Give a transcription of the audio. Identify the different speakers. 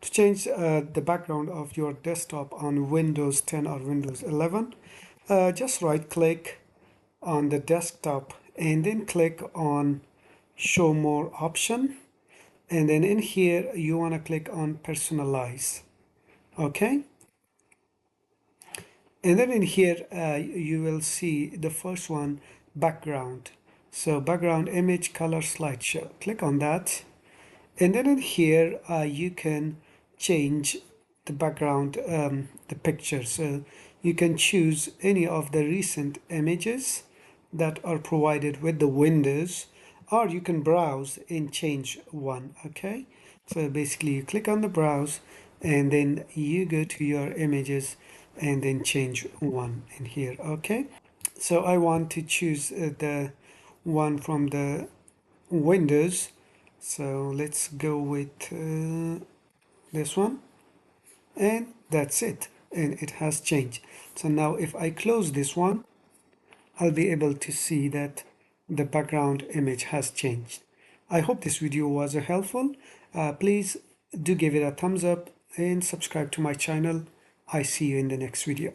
Speaker 1: To change the background of your desktop on Windows 10 or Windows 11, just right click on the desktop and then click on show more option, and then in here you want to click on personalize. Okay, and then in here you will see the first one, background. So background image color slideshow, click on that, and then in here you can change the background, the picture. So you can choose any of the recent images that are provided with the Windows, or you can browse and change one. Okay, so basically you click on the browse and then you go to your images and then change one in here. Okay, so I want to choose the one from the Windows, so let's go with this one, and that's it, and it has changed. So now if I close this one, I'll be able to see that the background image has changed. I hope this video was helpful. Please do give it a thumbs up and subscribe to my channel. I see you in the next video.